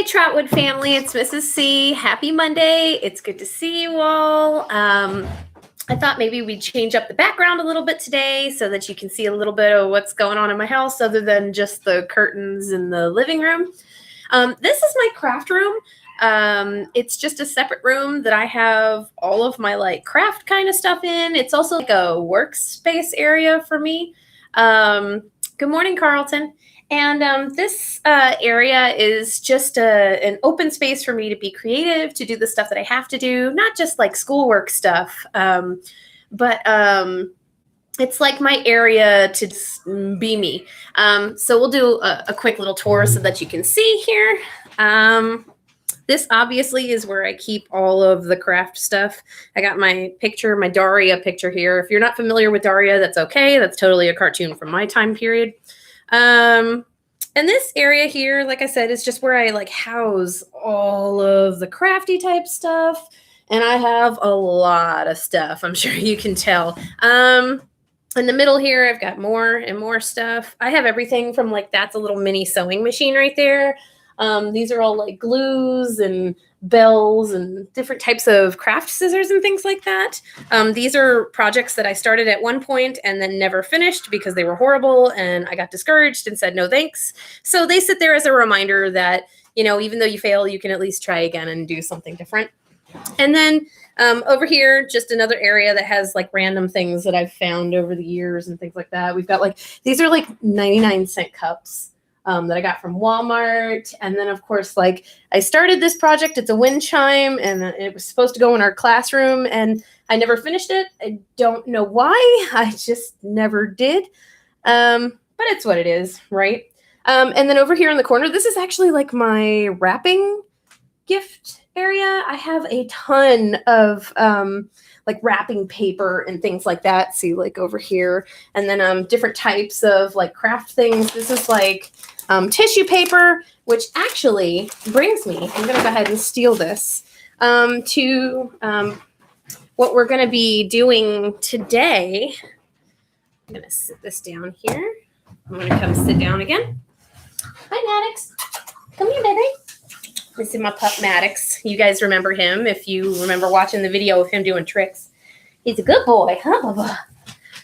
Hey, Trotwood family, it's Mrs.C. Happy Monday. It's good to see you all. I thought maybe we'd change up the background a little bit today so that you can see a little bit of what's going on in my house other than just the curtains in the living room. This is my craft room. It's just a separate room that I have all of my craft kind of stuff in. It's also like a workspace area for me. Good morning, Carlton. And this area is just an open space for me to be creative, to do the stuff that I have to do, not just like schoolwork stuff, but it's like my area to just be me. So we'll do a quick little tour so that you can see here. This obviously is where I keep all of the craft stuff. I got my picture, my Daria picture here. If you're not familiar with Daria, that's okay. That's totally a cartoon from my time period. And this area here, like I said, is just where I house all of the crafty type stuff. And I have a lot of stuff, I'm sure you can tell. In the middle here, I've got more and more stuff. I have everything from that's a little mini sewing machine right there. These are all glues and bells and different types of craft scissors and things like that. These are projects that I started at one point and then never finished because they were horrible and I got discouraged and said no thanks. So they sit there as a reminder that, even though you fail, you can at least try again and do something different. And then over here, just another area that has random things that I've found over the years and things like that. We've got these are 99-cent cups. That I got from Walmart. And then, of course, I started this project. It's a wind chime, and it was supposed to go in our classroom, and I never finished it. I don't know why. I just never did. But it's what it is, right? And then over here in the corner, this is actually my wrapping gift area. I have a ton of wrapping paper and things like that. See, over here, and then different types of craft things. This is tissue paper, which actually brings me, I'm going to go ahead and steal this, to what we're going to be doing today. I'm going to sit this down here. I'm going to come sit down again. Hi, Maddox. Come here, baby. This is my pup, Maddox. You guys remember him if you remember watching the video of him doing tricks. He's a good boy, huh, Bubba?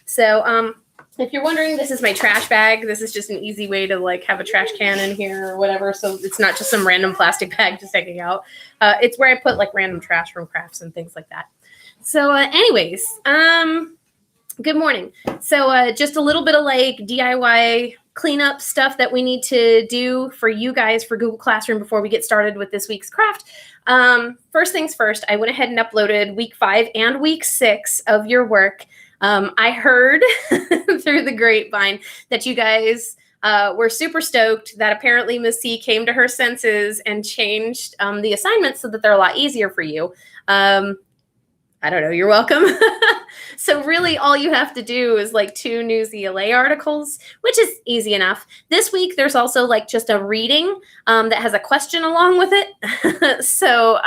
So, if you're wondering, this is my trash bag. This is just an easy way to have a trash can in here or whatever. So it's not just some random plastic bag just taking out. It's where I put random trash from crafts and things like that. So anyways, good morning. So just a little bit of DIY cleanup stuff that we need to do for you guys for Google Classroom before we get started with this week's craft. First things first, I went ahead and uploaded week 5 and week 6 of your work. I heard through the grapevine that you guys were super stoked that apparently Mrs.C came to her senses and changed the assignments so that they're a lot easier for you. I don't know, you're welcome. So really all you have to do is 2 news ELA articles, which is easy enough. This week there's also just a reading that has a question along with it. So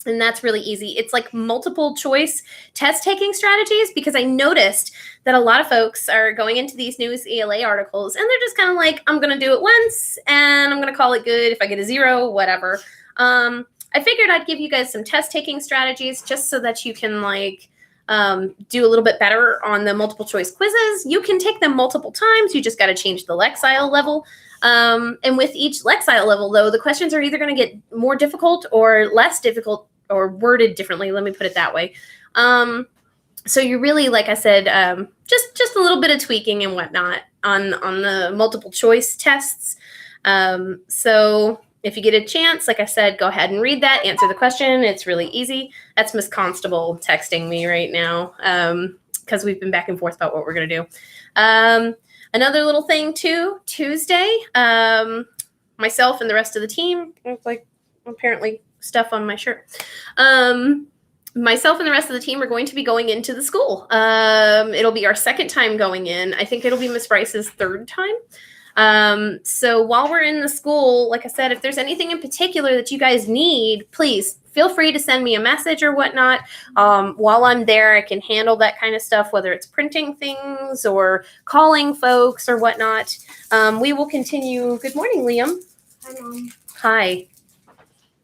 and that's really easy. It's multiple choice test taking strategies, because I noticed that a lot of folks are going into these news ELA articles and they're just kind of I'm going to do it once and I'm going to call it good. If I get a 0, whatever. I figured I'd give you guys some test taking strategies just so that you can do a little bit better on the multiple choice quizzes. You can take them multiple times. You just got to change the Lexile level. And with each Lexile level, though, the questions are either going to get more difficult or less difficult or worded differently. Let me put it that way. So you really, like I said, just a little bit of tweaking and whatnot on the multiple choice tests. So if you get a chance, like I said, go ahead and read that, answer the question. It's really easy. That's Miss Constable texting me right now because we've been back and forth about what we're going to do. Another little thing, too, Tuesday, myself and the rest of the team, apparently stuff on my shirt. Myself and the rest of the team are going to be going into the school. It'll be our 2nd time going in. I think it'll be Miss Bryce's 3rd time. So while we're in the school, like I said, if there's anything in particular that you guys need, please feel free to send me a message or whatnot. While I'm there, I can handle that kind of stuff, whether it's printing things or calling folks or whatnot. We will continue. Good morning, Liam. Hi, Mom. Hi.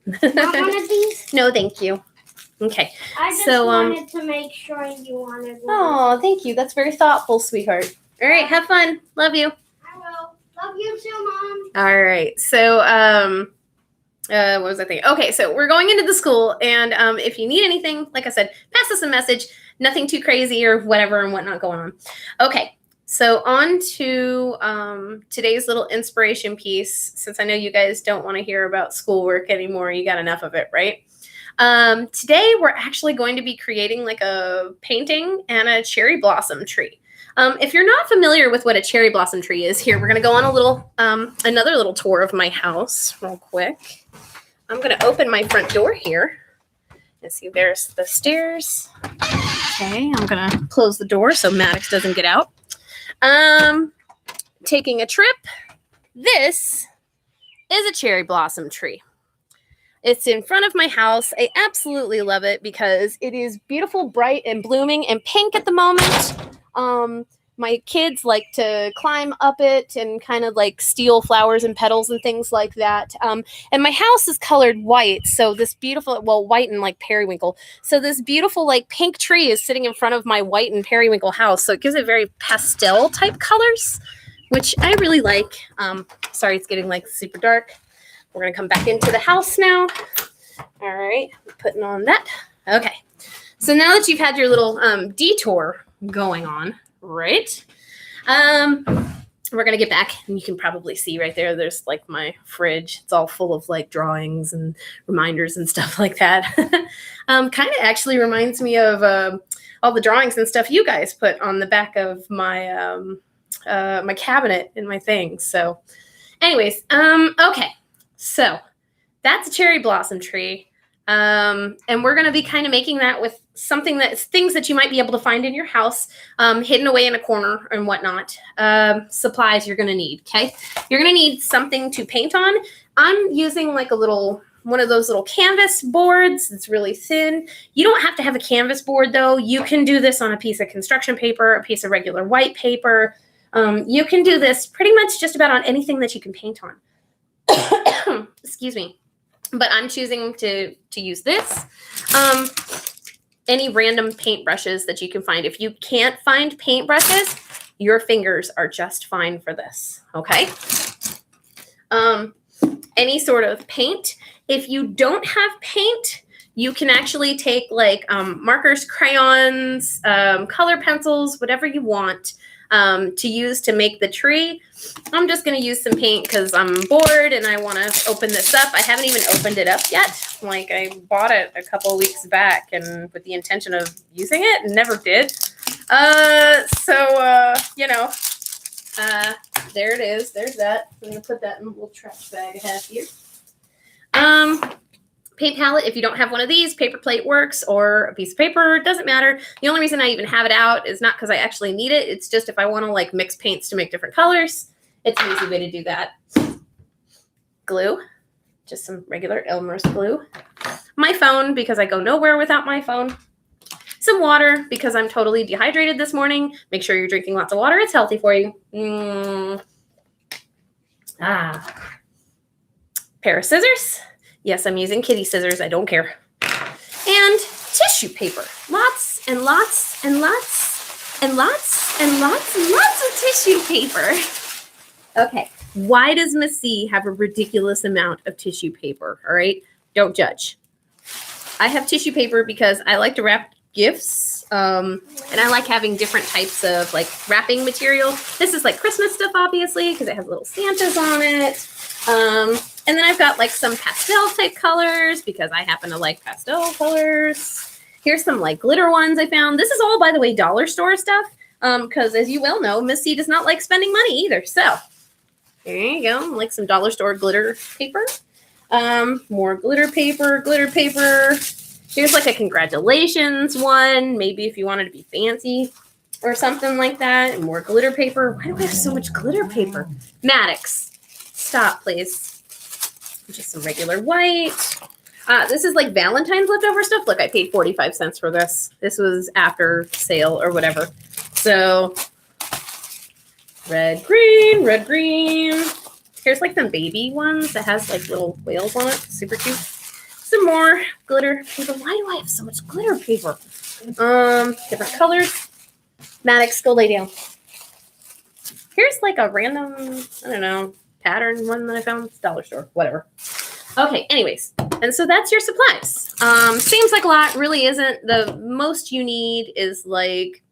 Want one of these? No, thank you. Okay. I just wanted to make sure you wanted one. Oh, thank you. That's very thoughtful, sweetheart. All right, have fun. Love you. I will. Love you too, Mom. All right. So, what was I thinking? Okay, so we're going into the school, and if you need anything, like I said, pass us a message. Nothing too crazy or whatever and whatnot going on. Okay, so on to today's little inspiration piece. Since I know you guys don't want to hear about schoolwork anymore, you got enough of it, right? Today we're actually going to be creating like a painting and a cherry blossom tree. If you're not familiar with what a cherry blossom tree is, here we're going to go on a little another little tour of my house real quick. I'm going to open my front door here. And see, there's the stairs. Okay, I'm going to close the door so Maddox doesn't get out. Taking a trip. This is a cherry blossom tree. It's in front of my house. I absolutely love it because it is beautiful, bright, and blooming and pink at the moment. My kids like to climb up it and kind of like steal flowers and petals and things like that. And my house is colored white. So this beautiful, well, white and like periwinkle. So this beautiful like pink tree is sitting in front of my white and periwinkle house. So it gives it very pastel type colors, which I really like. Sorry, it's getting like super dark. We're going to come back into the house now. All right, putting on that. Okay, so now that you've had your little detour going on, right? We're going to get back, and you can probably see right there, there's like my fridge. It's all full of like drawings and reminders and stuff like that. Kind of actually reminds me of all the drawings and stuff you guys put on the back of my my cabinet and my things. So anyways, okay. So that's a cherry blossom tree. And we're going to be kind of making that with something that's things that you might be able to find in your house, hidden away in a corner and whatnot. Supplies you're going to need. Okay. You're going to need something to paint on. I'm using like one of those little canvas boards. It's really thin. You don't have to have a canvas board though. You can do this on a piece of construction paper, a piece of regular white paper. You can do this pretty much just about on anything that you can paint on. Excuse me, but I'm choosing to use this. Any random paintbrushes that you can find. If you can't find paintbrushes, your fingers are just fine for this. Okay. Any sort of paint. If you don't have paint, you can actually take like markers, crayons, color pencils, whatever you want to use to make the tree. I'm just going to use some paint because I'm bored and I want to open this up. I haven't even opened it up yet. Like I bought it a couple of weeks back and with the intention of using it and never did. You know, there it is. There's that. I'm going to put that in a little trash bag I have here. Paint palette, if you don't have one of these, paper plate works or a piece of paper, doesn't matter. The only reason I even have it out is not because I actually need it. It's just if I want to like mix paints to make different colors, it's an easy way to do that. Glue, just some regular Elmer's glue. My phone, because I go nowhere without my phone. Some water, because I'm totally dehydrated this morning. Make sure you're drinking lots of water. It's healthy for you. Pair of scissors. Yes, I'm using kitty scissors. I don't care. And tissue paper. Lots and lots and lots and lots and lots and lots of tissue paper. Okay. Why does Miss C have a ridiculous amount of tissue paper? All right. Don't judge. I have tissue paper because I like to wrap gifts. And I like having different types of like wrapping material. This is like Christmas stuff, obviously, because it has little Santas on it. And then I've got like some pastel type colors because I happen to like pastel colors. Here's some like glitter ones I found. This is all, by the way, dollar store stuff. Because as you well know, Miss C does not like spending money either. So there you go. Like some dollar store glitter paper. More glitter paper. Here's like a congratulations one. Maybe if you wanted to be fancy or something like that. And more glitter paper. Why do I have so much glitter paper? Maddox, stop, please. Just some regular white. This is like Valentine's leftover stuff. Look, I paid 45 cents for this. This was after sale or whatever. So red, green. Here's like the baby ones that has like little whales on it. Super cute. Some more glitter paper. Why do I have so much glitter paper? Different colors. Maddox, go lay down. Here's like a random, I don't know, pattern one that I found. Dollar store, whatever. Okay, anyways. And so that's your supplies. Seems like a lot, really isn't. The most you need is like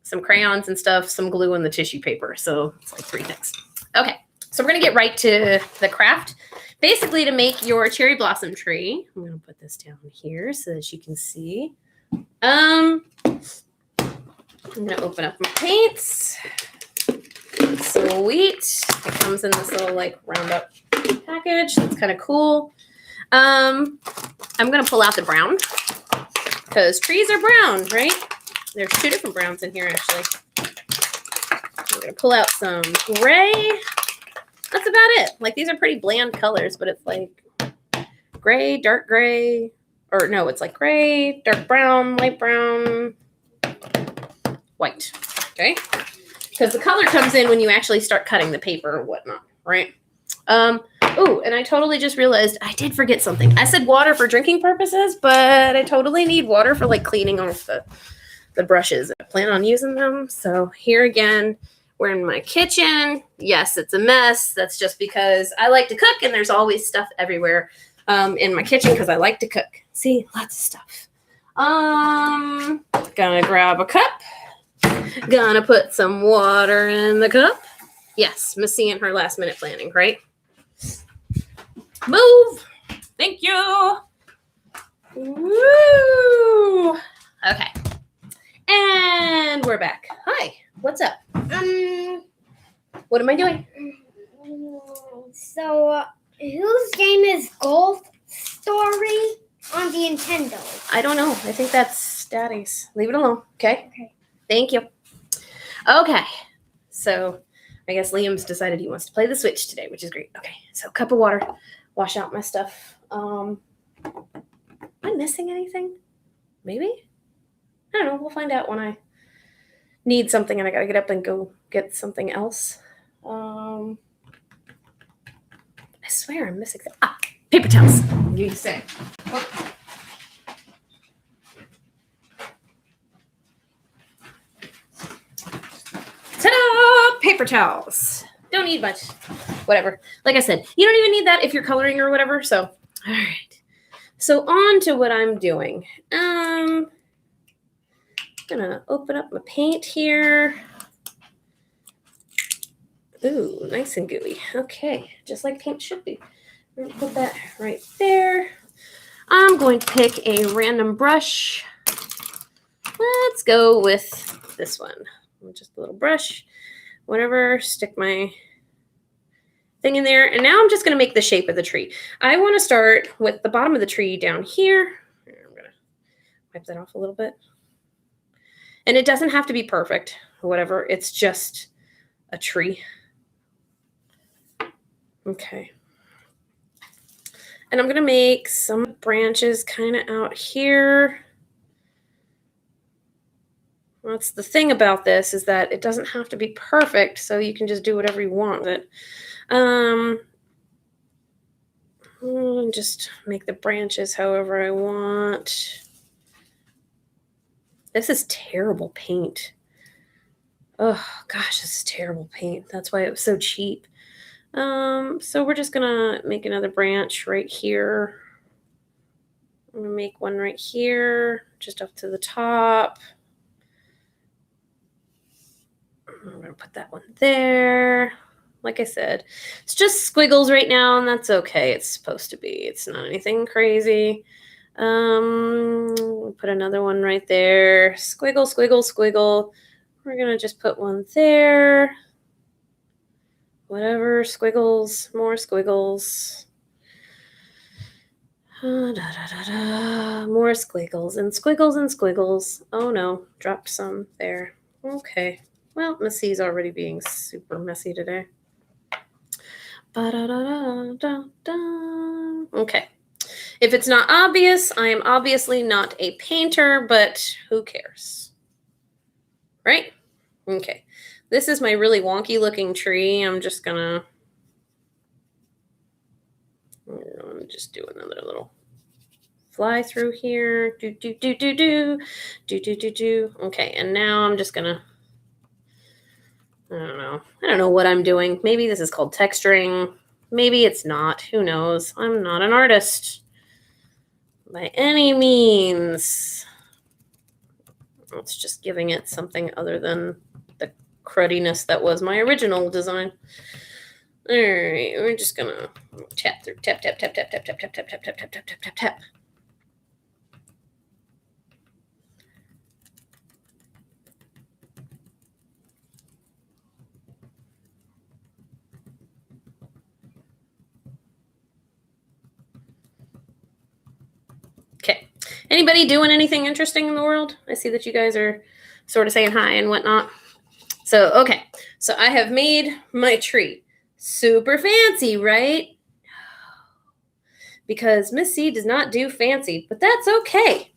some crayons and stuff, some glue, and the tissue paper. So it's like 3 things. Okay, so we're gonna get right to the craft. Basically, to make your cherry blossom tree, I'm gonna put this down here so that you can see. I'm gonna open up my paints. Sweet. It comes in this little like round up package. That's kind of cool. I'm gonna pull out the brown because trees are brown, right? There's 2 different browns in here actually. I'm gonna pull out some gray. That's about it. Like these are pretty bland colors, but it's like gray, dark gray, or no, it's like gray, dark brown, light brown, white. Okay. Because the color comes in when you actually start cutting the paper or whatnot, right? Oh, and I totally just realized I did forget something. I said water for drinking purposes, but I totally need water for like cleaning off the brushes. I plan on using them. So here again, we're in my kitchen. Yes, it's a mess. That's just because I like to cook and there's always stuff everywhere in my kitchen because I like to cook. See, lots of stuff. Gonna grab a cup. Gonna put some water in the cup. Yes, Mrs.C and her last minute planning, right? Move. Thank you. Woo. Okay. And we're back. Hi. What's up? What am I doing? So, whose game is Golf Story on the Nintendo? I don't know. I think that's Daddy's. Leave it alone. Okay? Okay. Thank you. Okay. So, I guess Liam's decided he wants to play the Switch today, which is great. Okay. So, cup of water. Wash out my stuff. Am I missing anything? Maybe? I don't know. We'll find out when I need something and I gotta get up and go get something else. I swear I'm missing that. Paper towels. You say. Oh. Ta-da! Paper towels. Don't need much. Whatever. Like I said, you don't even need that if you're coloring or whatever. So, all right. So on to what I'm doing. I'm gonna open up my paint here. Ooh, nice and gooey. Okay, just like paint should be. I'm gonna put that right there. I'm going to pick a random brush. Let's go with this one. Just a little brush. Whatever, stick my thing in there. And now I'm just going to make the shape of the tree. I want to start with the bottom of the tree down here. I'm going to wipe that off a little bit. And it doesn't have to be perfect or whatever. It's just a tree. Okay. And I'm going to make some branches kind of out here. That's the thing about this is that it doesn't have to be perfect, so you can just do whatever you want with it. Just make the branches however I want. This is terrible paint. Oh gosh, this is terrible paint. That's why it was so cheap. So we're just gonna make another branch right here. I'm gonna make one right here, just up to the top. I'm going to put that one there. Like I said, it's just squiggles right now, and that's okay. It's supposed to be. It's not anything crazy. Put another one right there. Squiggle, squiggle, squiggle. We're going to just put one there. Whatever. Squiggles. More squiggles. More squiggles and squiggles and squiggles. Oh, no. Dropped some there. Okay. Well, Mrs.C's already being super messy today. Okay. If it's not obvious, I am obviously not a painter, but who cares? Right? Okay. This is my really wonky looking tree. I'm just gonna just do another little fly through here. Do, do, do, do, do. Do, do, do, do. Okay, and now I'm just gonna, I don't know what I'm doing. Maybe this is called texturing. Maybe it's not. Who knows? I'm not an artist by any means. It's just giving it something other than the crudiness that was my original design. All right, we're just gonna tap through, tap, tap, tap, tap, tap, tap, tap, tap, tap, tap, tap, tap, tap, tap, tap. Okay. Anybody doing anything interesting in the world? I see that you guys are sort of saying hi and whatnot. So, okay. So I have made my tree. Super fancy, right? Because Miss C does not do fancy, but that's okay.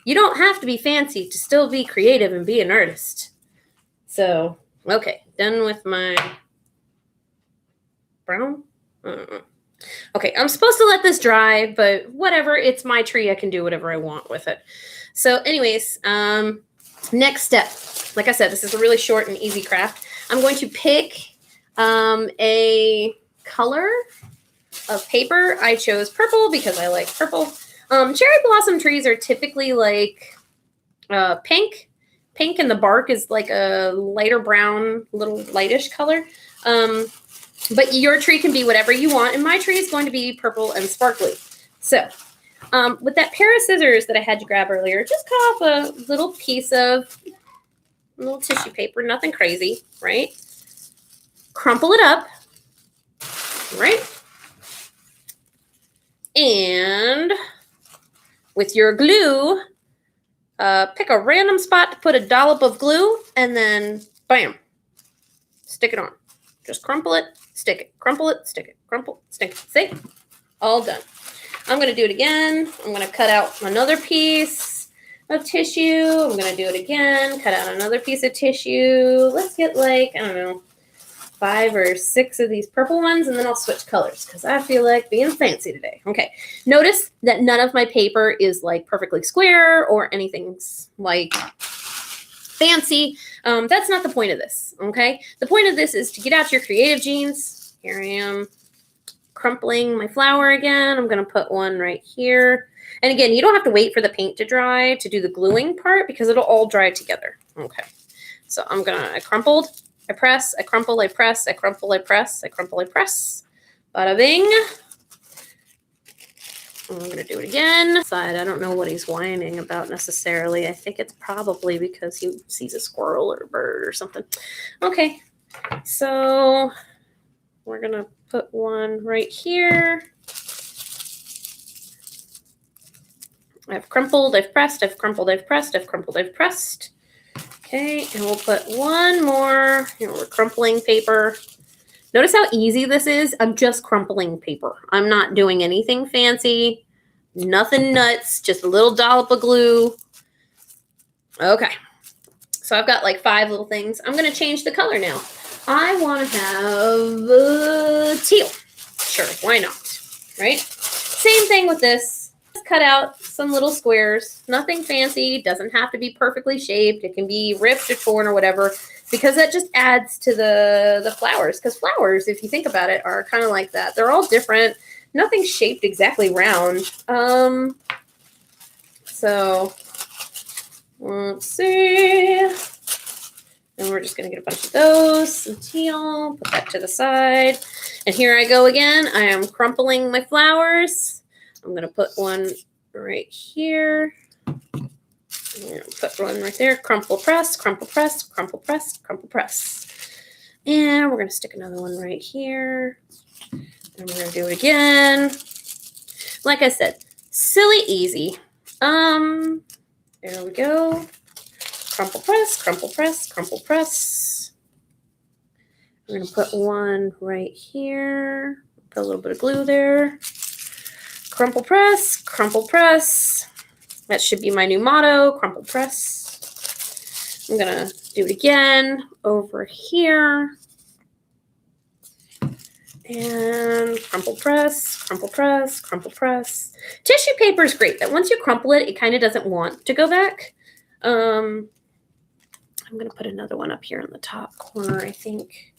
You don't have to be fancy to still be creative and be an artist. So, okay. Done with my brown. Okay, I'm supposed to let this dry, but whatever. It's my tree. I can do whatever I want with it. So anyways, next step. Like I said, this is a really short and easy craft. I'm going to pick a color of paper. I chose purple because I like purple. Cherry blossom trees are typically like pink. Pink, and the bark is like a lighter brown, little lightish color. But your tree can be whatever you want, and my tree is going to be purple and sparkly. So with that pair of scissors that I had to grab earlier, just cut off a little piece of little tissue paper, nothing crazy, right? Crumple it up, right? And with your glue, pick a random spot to put a dollop of glue, and then bam, stick it on. Just crumple it, stick it, crumple it, stick it, crumple, stick it. See? All done. I'm going to do it again. I'm going to cut out another piece of tissue. I'm going to do it again. Cut out another piece of tissue. Let's get like, I don't know, 5 or 6 of these purple ones, and then I'll switch colors because I feel like being fancy today. Okay. Notice that none of my paper is like perfectly square or anything like fancy. That's not the point of this, okay? The point of this is to get out your creative genes. Here I am crumpling my flower again. I'm going to put one right here. And again, you don't have to wait for the paint to dry to do the gluing part because it'll all dry together. Okay. So I crumpled, I press, I crumple, I press, I crumple, I press, I crumple, I press. Bada bing. I'm going to do it again. Side, I don't know what he's whining about necessarily. I think it's probably because he sees a squirrel or a bird or something. Okay, so we're going to put one right here. I've crumpled, I've pressed, I've crumpled, I've pressed, I've crumpled, I've pressed. Okay, and we'll put one more. Here, we're crumpling paper. Notice how easy this is. I'm just crumpling paper. I'm not doing anything fancy, nothing nuts, just a little dollop of glue. Okay, so I've got like 5 little things. I'm going to change the color now. I want to have teal. Sure, why not, right? Same thing with this. Just cut out some little squares. Nothing fancy. Doesn't have to be perfectly shaped. It can be ripped or torn or whatever, because that just adds to the flowers. Because flowers, if you think about it, are kind of like that. They're all different. Nothing's shaped exactly round. So let's see. And we're just going to get a bunch of those, some teal, put that to the side. And here I go again. I am crumpling my flowers. I'm going to put one right here. Put one right there. Crumple, press, crumple, press, crumple, press, crumple, press. And we're going to stick another one right here. And we're going to do it again. Like I said, silly easy. There we go. Crumple, press, crumple, press, crumple, press. We're going to put one right here. Put a little bit of glue there. Crumple, press, crumple, press. That should be my new motto, crumple, press. I'm going to do it again over here. And crumple press, crumple press, crumple press. Tissue paper is great, but once you crumple it, it kind of doesn't want to go back. I'm going to put another one up here in the top corner, I think.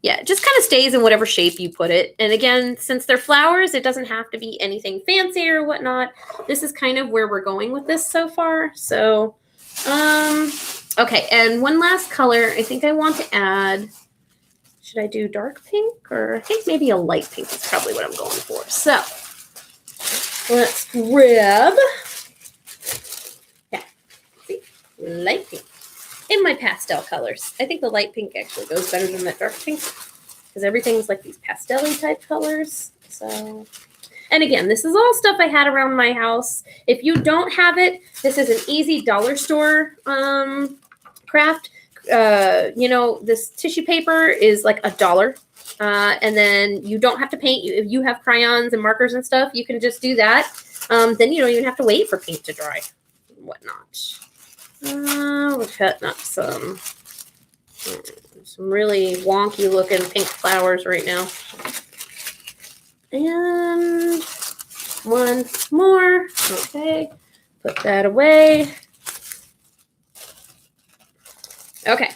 Yeah, it just kind of stays in whatever shape you put it. And again, since they're flowers, it doesn't have to be anything fancy or whatnot. This is kind of where we're going with this so far. So, okay. And one last color I think I want to add. Should I do dark pink, or I think maybe a light pink is probably what I'm going for. So let's grab, yeah, see, light pink. In my pastel colors. I think the light pink actually goes better than that dark pink because everything's like these pastel-y type colors. So, and again, this is all stuff I had around my house. If you don't have it, this is an easy dollar store craft. You know, this tissue paper is like $1. And then you don't have to paint. If you have crayons and markers and stuff, you can just do that. Then you don't even have to wait for paint to dry and whatnot. We're cutting up some really wonky looking pink flowers right now. And one more. Okay, put that away. Okay,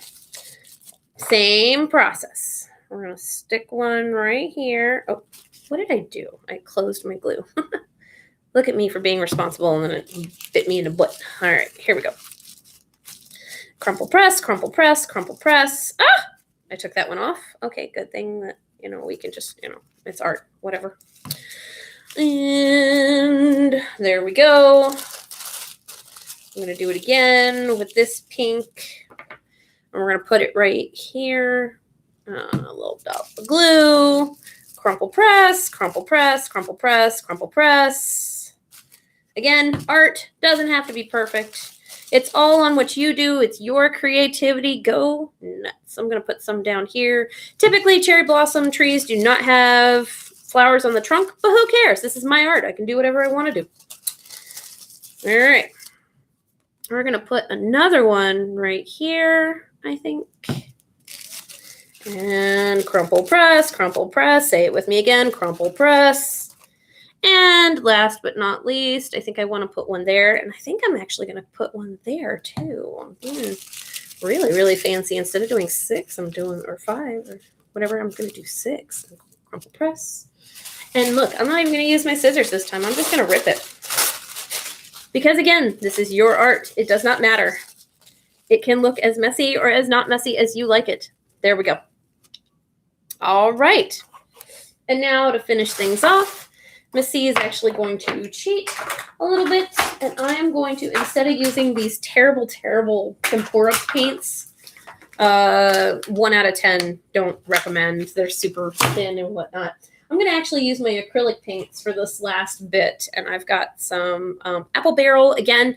same process. We're going to stick one right here. Oh, what did I do? I closed my glue. Look at me for being responsible, and then it bit me in the butt. All right, here we go. Crumple press, crumple press, crumple press. Ah, I took that one off. Okay, good thing that, you know, we can just, you know, it's art, whatever. And there we go. I'm going to do it again with this pink. And we're going to put it right here. A little dot of glue. Crumple press, crumple press, crumple press, crumple press. Again, art doesn't have to be perfect. It's all on what you do. It's your creativity. Go nuts. I'm going to put some down here. Typically, cherry blossom trees do not have flowers on the trunk, but who cares? This is my art. I can do whatever I want to do. All right. We're going to put another one right here, I think. And crumple press, say it with me again, crumple press. And last but not least, I think I want to put one there. And I think I'm actually going to put one there too. I'm being really, really fancy. Instead of doing 6, I'm doing, or 5, or whatever, I'm going to do 6. Crumple press. And look, I'm not even going to use my scissors this time. I'm just going to rip it. Because again, this is your art. It does not matter. It can look as messy or as not messy as you like it. There we go. All right. And now to finish things off, Mrs.C is actually going to cheat a little bit. And I am going to, instead of using these terrible, terrible tempera paints, 1 out of 10 don't recommend. They're super thin and whatnot. I'm going to actually use my acrylic paints for this last bit. And I've got some apple barrel. Again,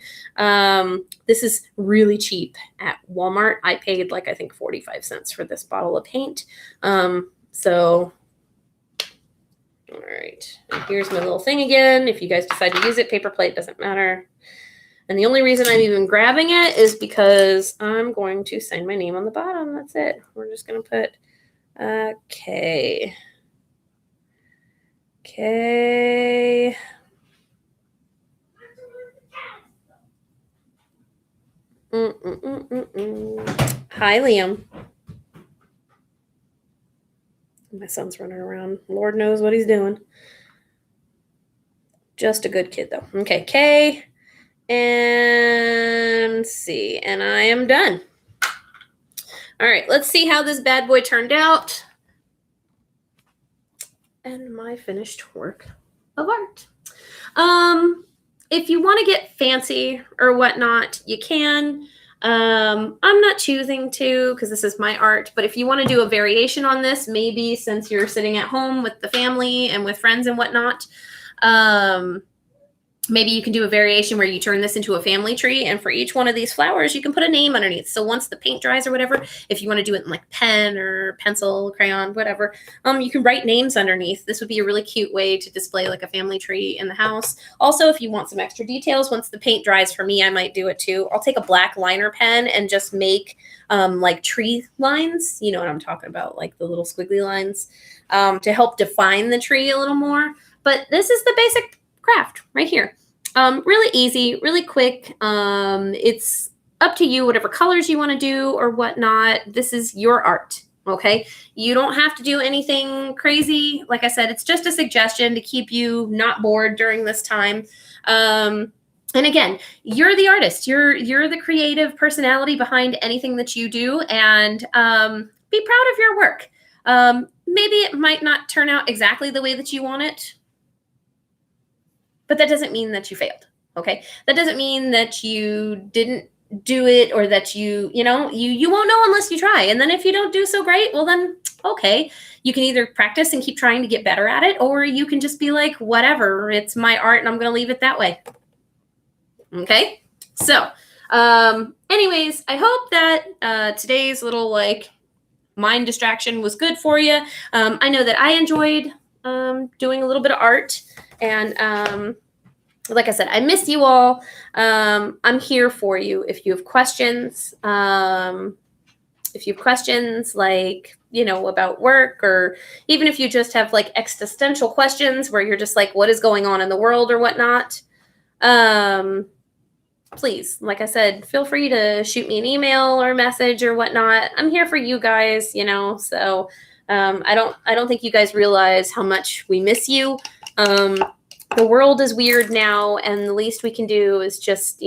this is really cheap at Walmart. I paid like, I think 45 cents for this bottle of paint. So, all right. And here's my little thing again. If you guys decide to use it, paper plate, doesn't matter. And the only reason I'm even grabbing it is because I'm going to sign my name on the bottom. That's it. We're just going to put, okay. Okay. Hi, Liam. My son's running around. Lord knows what he's doing. Just a good kid, though. Okay, K and C. And I am done. All right, let's see how this bad boy turned out. And my finished work of art. If you want to get fancy or whatnot, you can. I'm not choosing to because this is my art, but if you want to do a variation on this, maybe since you're sitting at home with the family and with friends and whatnot, Maybe you can do a variation where you turn this into a family tree, and for each one of these flowers, you can put a name underneath. So once the paint dries or whatever, if you want to do it in like pen or pencil, crayon, whatever, you can write names underneath. This would be a really cute way to display like a family tree in the house. Also, if you want some extra details, once the paint dries, for me, I might do it too. I'll take a black liner pen and just make like tree lines. You know what I'm talking about, like the little squiggly lines, to help define the tree a little more. But this is the basic craft right here. Really easy, really quick. It's up to you, whatever colors you want to do or whatnot. This is your art, okay? You don't have to do anything crazy. Like I said, it's just a suggestion to keep you not bored during this time. And again, you're the artist. You're the creative personality behind anything that you do, and be proud of your work. Maybe it might not turn out exactly the way that you want it, but that doesn't mean that you failed, okay? That doesn't mean that you didn't do it, or that you won't know unless you try. And then if you don't do so great, well then, okay. You can either practice and keep trying to get better at it, or you can just be like, whatever, it's my art and I'm gonna leave it that way. Okay? So, anyways, I hope that today's little like mind distraction was good for you. I know that I enjoyed doing a little bit of art. And like I said, I miss you all. I'm here for you. If you have questions, like, about work, or even if you just have like existential questions where you're just like, what is going on in the world or whatnot, please, like I said, feel free to shoot me an email or a message or whatnot. I'm here for you guys, so I don't think you guys realize how much we miss you. The world is weird now, and the least we can do is just,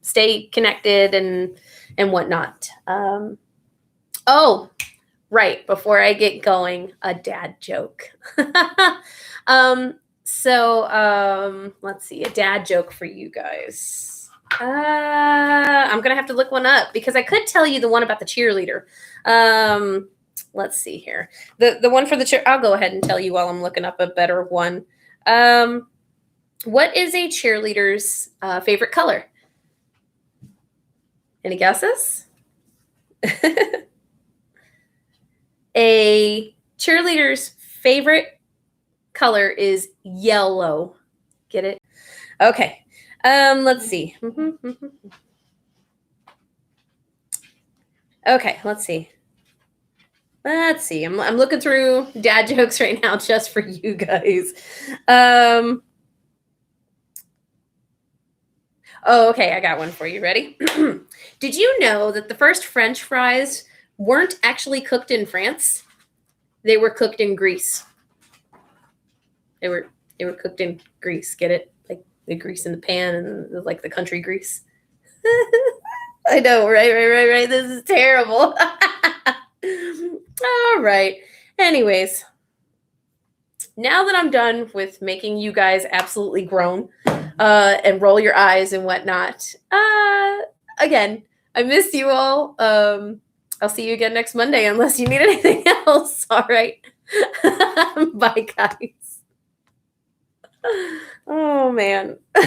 stay connected and whatnot. Oh, right. Before I get going, a dad joke. Let's see, a dad joke for you guys. I'm going to have to look one up, because I could tell you the one about the cheerleader. Let's see here. The one for the cheer, I'll go ahead and tell you while I'm looking up a better one. What is a cheerleader's favorite color? Any guesses? A cheerleader's favorite color is yellow. Get it? Okay. Let's see. Okay, let's see. I'm looking through dad jokes right now just for you guys. Oh, okay, I got one for you. Ready? Did you know that the first French fries weren't actually cooked in France? They were cooked in Greece. They were cooked in Greece. Get it? Like the grease in the pan, and like the country grease. I know, right. This is terrible. All right. Anyways, now that I'm done with making you guys absolutely groan and roll your eyes and whatnot, again, I miss you all. I'll see you again next Monday unless you need anything else. All right. Bye, guys. Oh, man.